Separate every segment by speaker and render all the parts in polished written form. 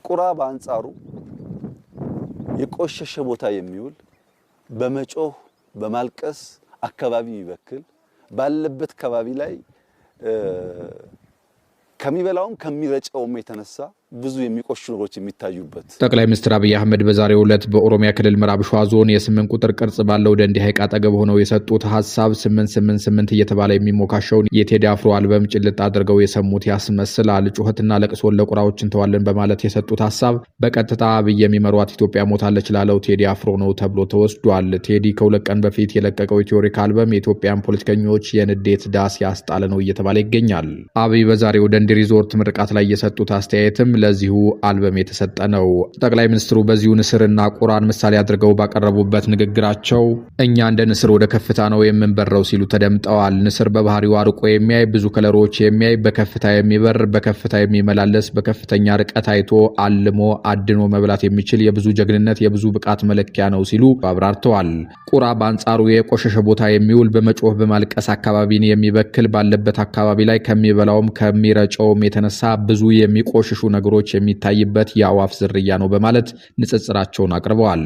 Speaker 1: ቁራ በአንጻሩ የቆሸሸ ቦታ የሚውል በመጮህ በማልቀስ አካባቢ ይበክል ባለበት አካባቢ ላይ ከሚበላውም ከሚረጨውም የተነሳ ብዙ የሚቆሽሹ ነገሮች የሚታዩበት
Speaker 2: ጠቅላይ ሚኒስትር አብይ አህመድ በዛሬው ዕለት በኦሮሚያ ክልል ምዕራብ ሸዋ ዞን የ8 ቁጥር ቅርጽ ባለው ደንዲ ሐይቅ አጠገብ ሆነው የሰጡት ሐሳብ 888 እየተባለ የሚሞካሸውን የቴዲ አፍሮ አልበም ጭልጥ አድርገው የሰሙት ያስመስላል። ጩኸትና ለቅሶን ለቁራዎች እንተዋለን በማለት የሰጡት ሐሳብ በቀጥታ አብይ የሚመሯት ኢትዮጵያ ሞታለች ላለው ቴዲ አፍሮ ነው ተብሎ ተወስዷል። ቴዲ ከሁለት ቀን በፊት የለቀቀው ኢትዮሪክ አልበም የኢትዮጵያን ፖለቲከኞች የንዴት ዳስ ያስጣለ ነው እየተባለ ይገኛል። አብይ በዛሬው ደንዲ ሪዞርት ምርቃት ላይ የሰጡት አስተያየትም ለዚሁ አልበም የተሰጠ ነው። ጠቅላይ ሚኒስትሩ በዚሁ ንስርና ቁራን ምሳሌ አድርገው ባቀረቡበት ንግግራቸው እኛ እንደ ንስር ወደ ከፍታ ነው የምንበረው ሲሉ ተደምጠዋል። ንስር በባህሪው አርቆ የሚያይ ብዙ ከለሮች የሚያይ በከፍታ የሚበር በከፍታ የሚመላለስ በከፍተኛ ርቀት አይቶ አልሞ አድኖ መብላት የሚችል የብዙ ጀግንነት የብዙ ብቃት መለኪያ ነው ሲሉ አብራርተዋል። ቁራ በአንጻሩ የቆሸሸ ቦታ የሚውል በመጮህ በማልቀስ አካባቢን የሚበክል ባለበት አካባቢ ላይ ከሚበላውም ከሚረጨውም የተነሳ ብዙ የሚቆሽሹ ነገሮች የሚታይበት የአዋፍ ዝርያ ነው በማለት ንጽጽራቸውን አቅርበዋል።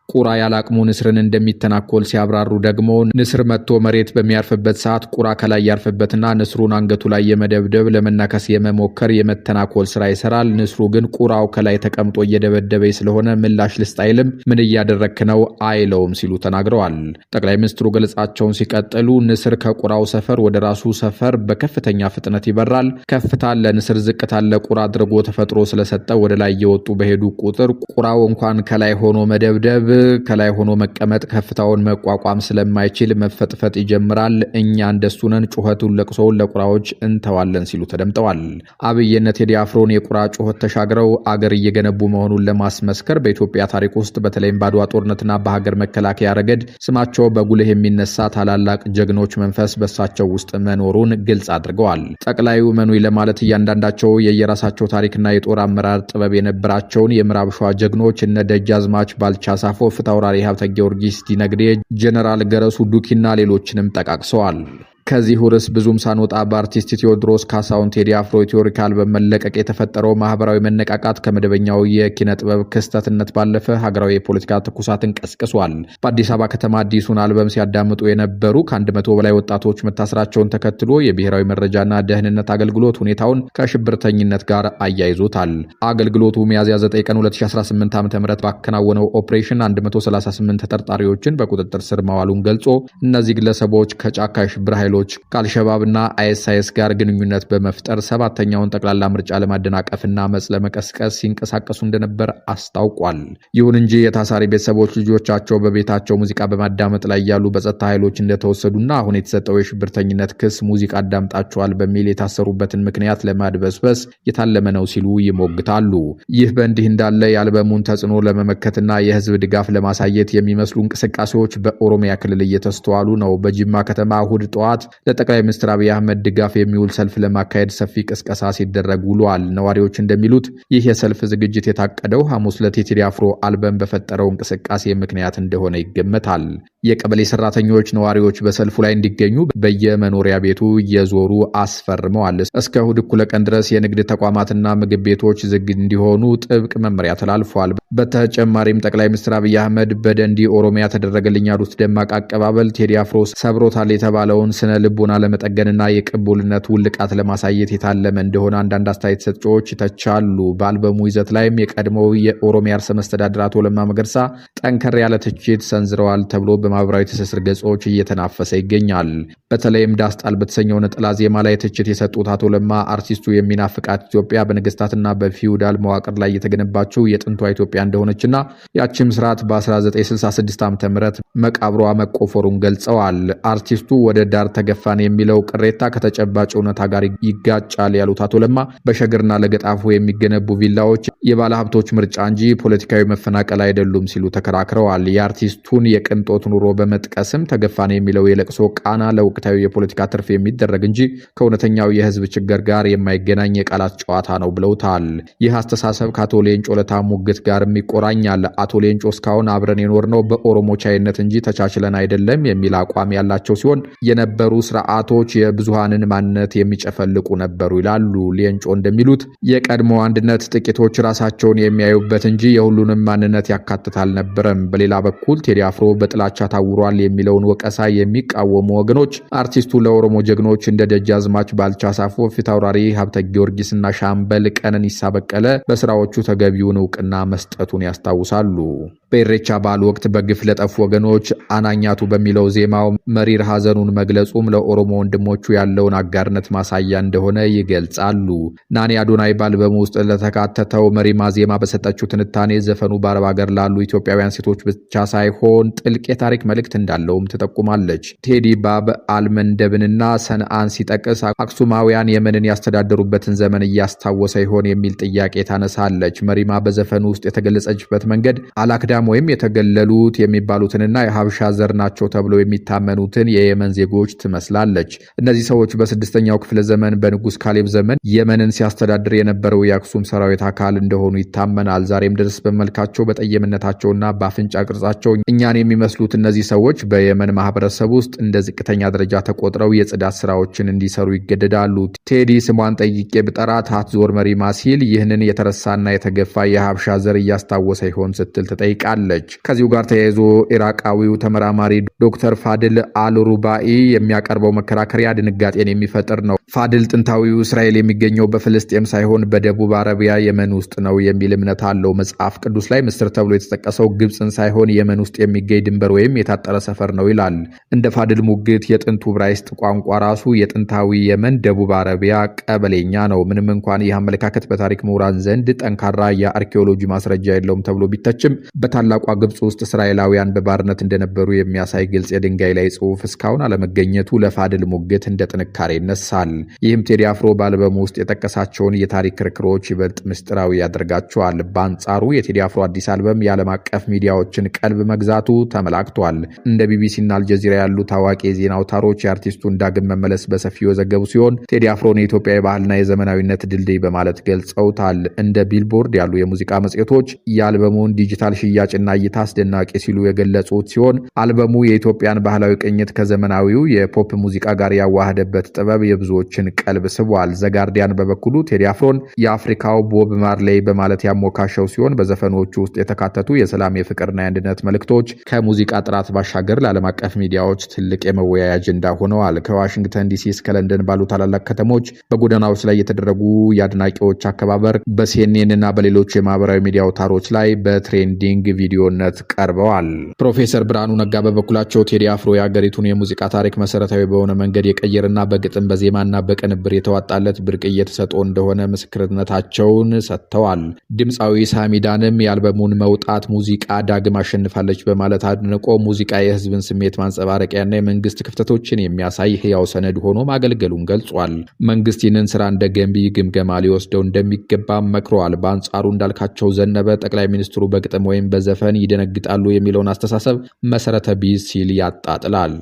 Speaker 2: ቁራ ያላቅሙ ንስርን እንደሚተናኮል ሲያብራሩ ደግሞ ንስር መጥቶ መሬት በሚያርፍበት ሰዓት ቁራ ከላይ ያርፍበትና ንስሩን አንገቱ ላይ የመደብደብ ለመናከስ የመሞከር የመተናኮል ስራ ይሰራል። ንስሩ ግን ቁራው ከላይ ተቀምጦ እየደበደበ ስለሆነ ምላሽ ልስጥ አይልም፣ ምን እያደረክ ነው አይለውም ሲሉ ተናግረዋል። ጠቅላይ ሚኒስትሩ ገለጻቸውን ሲቀጥሉ ንስር ከቁራው ሰፈር ወደ ራሱ ሰፈር በከፍተኛ ፍጥነት ይበራል። ከፍታን ለንስር ዝቅታን ለቁራ አድርጎ ተፈጥሮ ስለሰጠ ወደ ላይ እየወጡ በሄዱ ቁጥር ቁራው እንኳን ከላይ ሆኖ መደብደብ ከላይ ሆኖ መቀመጥ ከፍታውን መቋቋም ስለማይችል መፈጥፈጥ ይጀምራል። እኛ እንደሱነን ጩኸቱን ለቅሶውን ለቁራዎች እንተዋለን ሲሉ ተደምጠዋል። አብይ የነ ቴዲ አፍሮን የቁራ ጩኸት ተሻግረው አገር እየገነቡ መሆኑን ለማስመስከር በኢትዮጵያ ታሪክ ውስጥ በተለይም በአድዋ ጦርነትና በሀገር መከላከያ ረገድ ስማቸው በጉልህ የሚነሳ ታላላቅ ጀግኖች መንፈስ በሳቸው ውስጥ መኖሩን ግልጽ አድርገዋል። ጠቅላዩ መኑይ ለማለት እያንዳንዳቸው የየራሳቸው ታሪክና የጦር አመራር ጥበብ የነበራቸውን የምዕራብ ሸዋ ጀግኖች እነ ደጃዝማች ባልቻ ሳፎ ፍታውራሪ ሀብተ ጊዮርጊስ ዲነግዴ ጀነራል ገረሱ ዱኪና ሌሎችንም ጠቃቅሰዋል። ከዚህ ርዕስ ብዙም ሳንወጣ በአርቲስት ቴዎድሮስ ካሳሁን ቴዲ አፍሮ ኢትዮሪክ አልበም መለቀቅ የተፈጠረው ማህበራዊ መነቃቃት ከመደበኛው የኪነ ጥበብ ክስተትነት ባለፈ ሀገራዊ የፖለቲካ ትኩሳትን ቀስቅሷል። በአዲስ አበባ ከተማ አዲሱን አልበም ሲያዳምጡ የነበሩ ከ100 በላይ ወጣቶች መታሰራቸውን ተከትሎ የብሔራዊ መረጃና ደህንነት አገልግሎት ሁኔታውን ከሽብርተኝነት ጋር አያይዞታል። አገልግሎቱ ሚያዝያ 9 ቀን 2018 ዓ.ም ባከናወነው ኦፕሬሽን 138 ተጠርጣሪዎችን በቁጥጥር ስር ማዋሉን ገልጾ እነዚህ ግለሰቦች ከጫካ የሽብር ኃይሎች ከአልሸባብና አይኤስአይኤስ ጋር ግንኙነት በመፍጠር ሰባተኛውን ጠቅላላ ምርጫ ለማደናቀፍና አመጽ ለመቀስቀስ ሲንቀሳቀሱ እንደነበር አስታውቋል። ይሁን እንጂ የታሳሪ ቤተሰቦች ልጆቻቸው በቤታቸው ሙዚቃ በማዳመጥ ላይ ያሉ በጸጥታ ኃይሎች እንደተወሰዱና አሁን የተሰጠው የሽብርተኝነት ክስ ሙዚቃ አዳምጣቸዋል በሚል የታሰሩበትን ምክንያት ለማድበስበስ የታለመ ነው ሲሉ ይሞግታሉ። ይህ በእንዲህ እንዳለ የአልበሙን ተጽዕኖ ለመመከትና የህዝብ ድጋፍ ለማሳየት የሚመስሉ እንቅስቃሴዎች በኦሮሚያ ክልል እየተስተዋሉ ነው። በጅማ ከተማ እሁድ ጠዋት ለጠቅላይ ሚኒስትር አብይ አህመድ ድጋፍ የሚውል ሰልፍ ለማካሄድ ሰፊ ቅስቀሳ ሲደረግ ውሏል። ነዋሪዎች እንደሚሉት ይህ የሰልፍ ዝግጅት የታቀደው ሐሙስ ዕለት የቴዲ አፍሮ አልበም በፈጠረው እንቅስቃሴ ምክንያት እንደሆነ ይገመታል። የቀበሌ ሰራተኞች ነዋሪዎች በሰልፉ ላይ እንዲገኙ በየመኖሪያ ቤቱ እየዞሩ አስፈርመዋል። እስከ እሁድ እኩለ ቀን ድረስ የንግድ ተቋማትና ምግብ ቤቶች ዝግ እንዲሆኑ ጥብቅ መመሪያ ተላልፏል። በተጨማሪም ጠቅላይ ሚኒስትር አብይ አህመድ በደንዲ ኦሮሚያ ተደረገልኝ ያሉት ደማቅ አቀባበል ቴዲ አፍሮ ሰብሮታል የተባለውን ስነ ልቦና ለመጠገንና የቅቡልነት ውልቃት ለማሳየት የታለመ እንደሆነ አንዳንድ አስተያየት ሰጪዎች ይተቻሉ። በአልበሙ ይዘት ላይም የቀድሞው የኦሮሚያ ርዕሰ መስተዳድር አቶ ለማ መገርሳ ጠንከር ያለ ትችት ሰንዝረዋል ተብሎ በማህበራዊ ትስስር ገጾች እየተናፈሰ ይገኛል። በተለይም ዳስጣል በተሰኘው ነጠላ ዜማ ላይ ትችት የሰጡት አቶ ለማ አርቲስቱ የሚናፍቃት ኢትዮጵያ በነገስታትና በፊውዳል መዋቅር ላይ የተገነባችው የጥንቷ ኢትዮጵያ እንደሆነችና ያቺም ስርዓት በ1966 ዓ.ም መቃብሯ መቆፈሩን ገልጸዋል። አርቲስቱ ወደ ዳር ተገፋን የሚለው ቅሬታ ከተጨባጭ እውነታ ጋር ይጋጫል ያሉት አቶ ለማ በሸገርና ለገጣፉ የሚገነቡ ቪላዎች የባለ ሀብቶች ምርጫ እንጂ ፖለቲካዊ መፈናቀል አይደሉም ሲሉ ተከራክረዋል። የአርቲስቱን የቅንጦት ኑሮ በመጥቀስም ተገፋን የሚለው የለቅሶ ቃና ለወቅታዊ የፖለቲካ ትርፍ የሚደረግ እንጂ ከእውነተኛው የህዝብ ችግር ጋር የማይገናኝ የቃላት ጨዋታ ነው ብለውታል። ይህ አስተሳሰብ ከአቶ ሌንጮ ለታ ሙግት ጋርም ይቆራኛል። አቶ ሌንጮ እስካሁን አብረን የኖርነው በኦሮሞ ቻይነት እንጂ ተቻችለን አይደለም የሚል አቋም ያላቸው ሲሆን የነበሩ የሚሰሩ ስርዓቶች የብዙሃንን ማንነት የሚጨፈልቁ ነበሩ ይላሉ ሌንጮ። እንደሚሉት የቀድሞ አንድነት ጥቂቶች ራሳቸውን የሚያዩበት እንጂ የሁሉንም ማንነት ያካትት አልነበረም። በሌላ በኩል ቴዲ አፍሮ በጥላቻ ታውሯል የሚለውን ወቀሳ የሚቃወሙ ወገኖች አርቲስቱ ለኦሮሞ ጀግኖች እንደ ደጃዝማች ባልቻ ሳፎ፣ ፊታውራሪ ሀብተ ጊዮርጊስና ሻምበል ቀነኒሳ በቀለ በስራዎቹ ተገቢውን እውቅና መስጠቱን ያስታውሳሉ። በኢሬቻ በዓል ወቅት በግፍ ለጠፉ ወገኖች አናኛቱ በሚለው ዜማው መሪር ሐዘኑን መግለጹም ለኦሮሞ ወንድሞቹ ያለውን አጋርነት ማሳያ እንደሆነ ይገልጻሉ። ናኒ አዶናይ በአልበሙ ውስጥ ለተካተተው መሪማ ዜማ በሰጠችው ትንታኔ ዘፈኑ በአረብ ሀገር ላሉ ኢትዮጵያውያን ሴቶች ብቻ ሳይሆን ጥልቅ የታሪክ መልእክት እንዳለውም ትጠቁማለች። ቴዲ ባብ አልመንደብንና ሰንአን ሲጠቅስ አክሱማውያን የመንን ያስተዳደሩበትን ዘመን እያስታወሰ ይሆን የሚል ጥያቄ ታነሳለች። መሪማ በዘፈኑ ውስጥ የተገለጸችበት መንገድ አላክዳም ወይም የተገለሉት የሚባሉትንና የሀበሻ ዘር ናቸው ተብለው የሚታመኑትን የየመን ዜጎች ትመስላለች። እነዚህ ሰዎች በ6ኛው ክፍለ ዘመን በንጉስ ካሌብ ዘመን የመንን ሲያስተዳድር የነበረው የአክሱም ሰራዊት አካል እንደሆኑ ይታመናል። ዛሬም ድረስ በመልካቸው በጠየምነታቸውና በአፍንጫ ቅርጻቸው እኛን የሚመስሉት እነዚህ ሰዎች በየመን ማህበረሰብ ውስጥ እንደ ዝቅተኛ ደረጃ ተቆጥረው የጽዳት ስራዎችን እንዲሰሩ ይገደዳሉ። ቴዲ ስሟን ጠይቄ ብጠራት አትዞር መሪማ ሲል ይህንን የተረሳና የተገፋ የሀበሻ ዘር እያስታወሰ ይሆን ስትል ትጠይቃለች። ከዚሁ ጋር ተያይዞ ኢራቃዊው ተመራማሪ ዶክተር ፋድል አልሩባኢ የሚያቀርበው መከራከሪያ ድንጋጤን የሚፈጥር ነው። ፋድል ጥንታዊው እስራኤል የሚገኘው በፍልስጤም ሳይሆን በደቡብ አረቢያ የመን ውስጥ ነው የሚል እምነት አለው። መጽሐፍ ቅዱስ ላይ ምስር ተብሎ የተጠቀሰው ግብፅን ሳይሆን የመን ውስጥ የሚገኝ ድንበር ወይም የታጠረ ሰፈር ነው ይላል። እንደ ፋድል ሙግት የጥንቱ ዕብራይስጥ ቋንቋ ራሱ የጥንታዊ የመን ደቡብ አረቢያ ቀበሌኛ ነው። ምንም እንኳን ይህ አመለካከት በታሪክ ምሁራን ዘንድ ጠንካራ የአርኪኦሎጂ ማስረጃ የለውም ተብሎ ቢተችም በታላቋ ግብፅ ውስጥ እስራኤላውያን በባርነት እንደነበሩ የሚያሳይ ግልጽ የድንጋይ ላይ ጽሑፍ እስካሁን አለመገኘቱ ለፋድል ሙግት እንደ ጥንካሬ ይነሳል። ይህም ቴዲ አፍሮ በአልበሙ ውስጥ የጠቀሳቸውን የታሪክ ክርክሮች ይበልጥ ምስጢራዊ ያደርጋቸዋል። በአንጻሩ የቴዲ አፍሮ አዲስ አልበም የዓለም አቀፍ ሚዲያዎችን ቀልብ መግዛቱ ተመላክቷል። እንደ ቢቢሲና አልጀዚራ ያሉ ታዋቂ የዜና አውታሮች የአርቲስቱን ዳግም መመለስ በሰፊው የዘገቡ ሲሆን ቴዲ አፍሮን የኢትዮጵያ የባህልና የዘመናዊነት ድልድይ በማለት ገልጸውታል። እንደ ቢልቦርድ ያሉ የሙዚቃ መጽሔቶች የአልበሙን ዲጂታል ሽያጭና እይታ አስደናቂ ሲሉ የገለጹት ሲሆን አልበሙ የኢትዮጵያን ባህላዊ ቅኝት ከዘመናዊው የፖፕ ሙዚቃ ጋር ያዋህደበት ጥበብ የብዙዎችን ቀልብ ስቧል። ዘጋርዲያን በበኩሉ ቴዲ አፍሮን የአፍሪካው ቦብ ማርሌይ በማለት ያሞካሸው ሲሆን በዘፈኖቹ ውስጥ የተካተቱ የሰላም የፍቅርና የአንድነት መልእክቶች ከሙዚቃ ጥራት ባሻገር ለዓለም አቀፍ ሚዲያዎች ትልቅ የመወያያ አጀንዳ ሆነዋል። ከዋሽንግተን ዲሲ እስከ ለንደን ባሉ ታላላቅ ከተሞች በጎዳናዎች ላይ የተደረጉ የአድናቂዎች አከባበር በሲኤንኤን እና በሌሎች የማህበራዊ ሚዲያ አውታሮች ላይ በትሬንዲንግ ቪዲዮነት ቀርበዋል። ፕሮፌሰር ብርሃኑ ነጋ በበኩላቸው ቴዲ አፍሮ የአገሪቱን የሙዚቃ ታሪክ መሰረታዊ በሆነ መንገድ የቀየርና በግጥም በዜማና በቅንብር የተዋጣለት ብርቅዬ ተሰጥኦ እንደሆነ ምስክርነታቸውን ሰጥተዋል። ድምፃዊ ሳሚዳንም የአልበሙን መውጣት ሙዚቃ ዳግም አሸንፋለች በማለት አድንቆ ሙዚቃ የህዝብን ስሜት ማንጸባረቂያና የመንግስት ክፍተቶችን የሚያሳይ ህያው ሰነድ ሆኖ ማገልገሉን ገልጿል። መንግስት ይህንን ስራ እንደ ገንቢ ግምገማ ሊወስደው እንደሚገባ መክረዋል። በአንጻሩ እንዳልካቸው ዘነበ ጠቅላይ ሚኒስትሩ በግጥም ወይም በዘፈን ይደነግጣሉ የሚለውን አስተሳሰብ መሰረተ ቢስ ሲል ያጣጥላል።